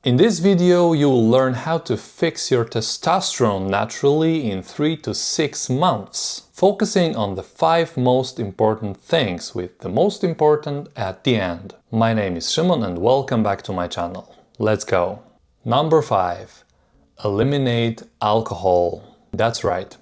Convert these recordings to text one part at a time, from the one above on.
In this video, you will learn how to fix your testosterone naturally in 3 to 6 months, focusing on the 5 most important things, with the most important at the end. My name is Szymon and welcome back to my channel. Let's go! Number 5. Eliminate alcohol. That's right,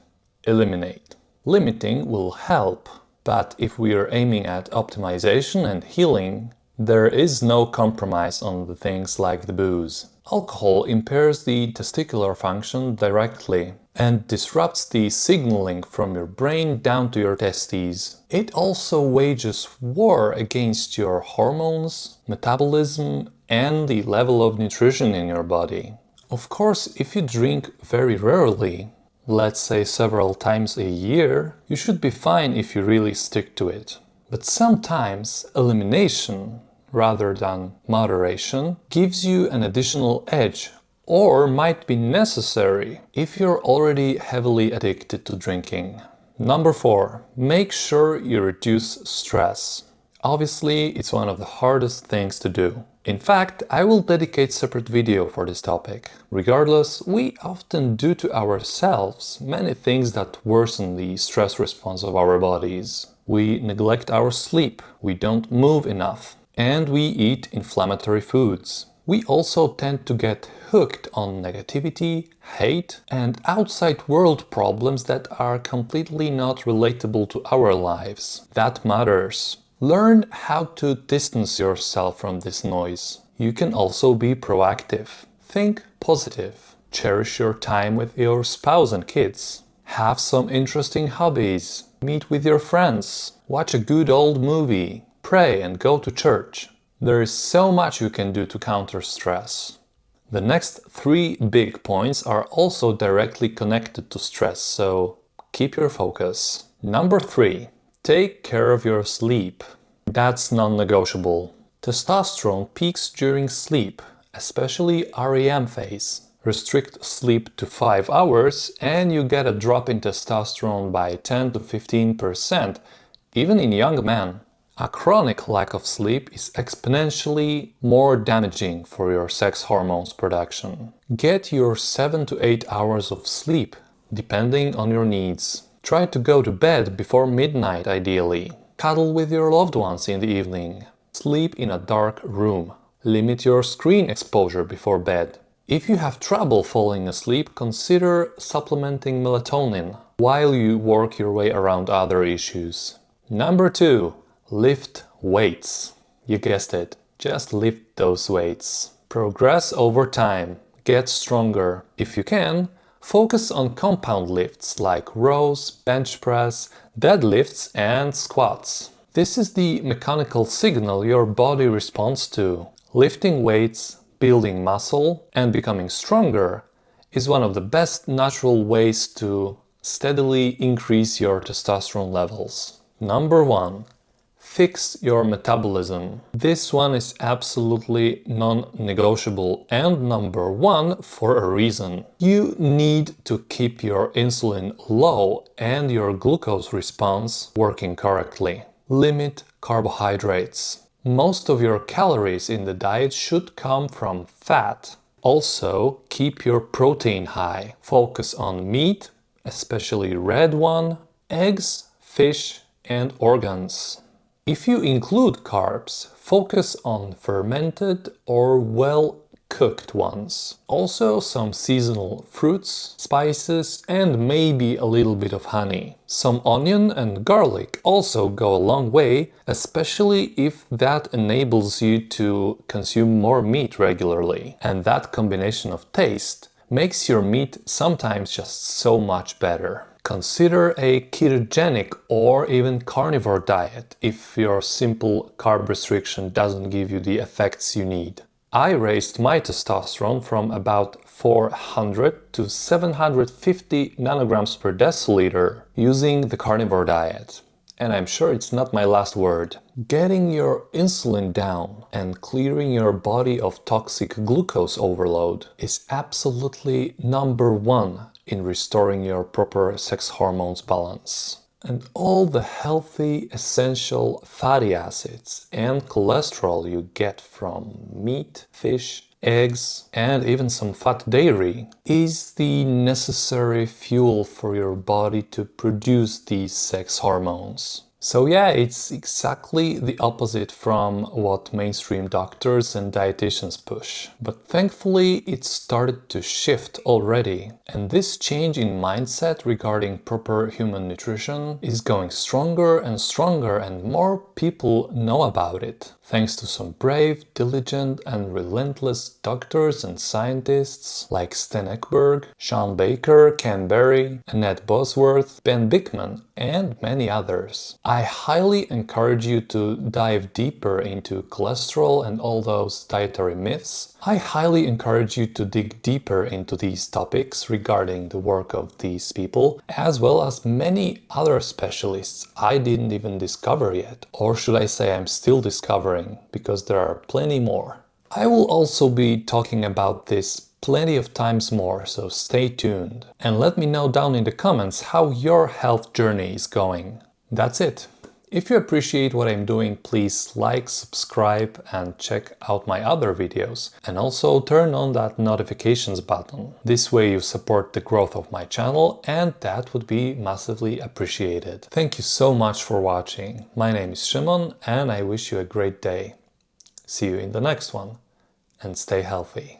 eliminate. Limiting will help, but if we are aiming at optimization and healing, there is no compromise on the things like the booze. Alcohol impairs the testicular function directly and disrupts the signaling from your brain down to your testes. It also wages war against your hormones, metabolism, and the level of nutrition in your body. Of course, if you drink very rarely, let's say several times a year, you should be fine if you really stick to it. But sometimes elimination, rather than moderation, gives you an additional edge, or might be necessary if you're already heavily addicted to drinking. Number 4. Make sure you reduce stress. Obviously, it's one of the hardest things to do. In fact, I will dedicate a separate video for this topic. Regardless, we often do to ourselves many things that worsen the stress response of our bodies. We neglect our sleep, we don't move enough, and we eat inflammatory foods. We also tend to get hooked on negativity, hate, and outside world problems that are completely not relatable to our lives. That matters. Learn how to distance yourself from this noise. You can also be proactive. Think positive. Cherish your time with your spouse and kids. Have some interesting hobbies. Meet with your friends. Watch a good old movie. Pray and go to church. There is so much you can do to counter stress. The next 3 big points are also directly connected to stress, so keep your focus. Number 3. Take care of your sleep. That's non-negotiable. Testosterone peaks during sleep, especially REM phase. Restrict sleep to 5 hours and you get a drop in testosterone by 10 to 15%, even in young men. A chronic lack of sleep is exponentially more damaging for your sex hormones production. Get your 7 to 8 hours of sleep, depending on your needs. Try to go to bed before midnight ideally. Cuddle with your loved ones in the evening. Sleep in a dark room. Limit your screen exposure before bed. If you have trouble falling asleep, consider supplementing melatonin while you work your way around other issues. Number 2. Lift weights. You guessed it, just lift those weights. Progress over time. Get stronger. If you can, focus on compound lifts like rows, bench press, deadlifts and squats. This is the mechanical signal your body responds to. Lifting weights, building muscle and becoming stronger is one of the best natural ways to steadily increase your testosterone levels. Number 1. Fix your metabolism. This one is absolutely non-negotiable and number 1 for a reason. You need to keep your insulin low and your glucose response working correctly. Limit carbohydrates. Most of your calories in the diet should come from fat. Also, keep your protein high. Focus on meat, especially red one, eggs, fish and organs. If you include carbs, focus on fermented or well-cooked ones. Also some seasonal fruits, spices and maybe a little bit of honey. Some onion and garlic also go a long way, especially if that enables you to consume more meat regularly. And that combination of taste makes your meat sometimes just so much better. Consider a ketogenic or even carnivore diet if your simple carb restriction doesn't give you the effects you need. I raised my testosterone from about 400 to 750 nanograms per deciliter using the carnivore diet. And I'm sure it's not my last word. Getting your insulin down and clearing your body of toxic glucose overload is absolutely number 1 in restoring your proper sex hormones balance. And all the healthy, essential fatty acids and cholesterol you get from meat, fish, eggs, and even some fat dairy is the necessary fuel for your body to produce these sex hormones. So yeah, it's exactly the opposite from what mainstream doctors and dietitians push. But thankfully, it started to shift already. And this change in mindset regarding proper human nutrition is going stronger and stronger, and more people know about it. Thanks to some brave, diligent and relentless doctors and scientists like Sten Ekberg, Sean Baker, Ken Berry, Annette Bosworth, Ben Bickman and many others. I highly encourage you to dive deeper into cholesterol and all those dietary myths. I highly encourage you to dig deeper into these topics regarding the work of these people, as well as many other specialists I didn't even discover yet. Or should I say I'm still discovering, because there are plenty more. I will also be talking about this plenty of times more, so stay tuned. And let me know down in the comments how your health journey is going. That's it. If you appreciate what I'm doing, please like, subscribe and check out my other videos. And also turn on that notifications button. This way you support the growth of my channel and that would be massively appreciated. Thank you so much for watching. My name is Szymon and I wish you a great day. See you in the next one and stay healthy.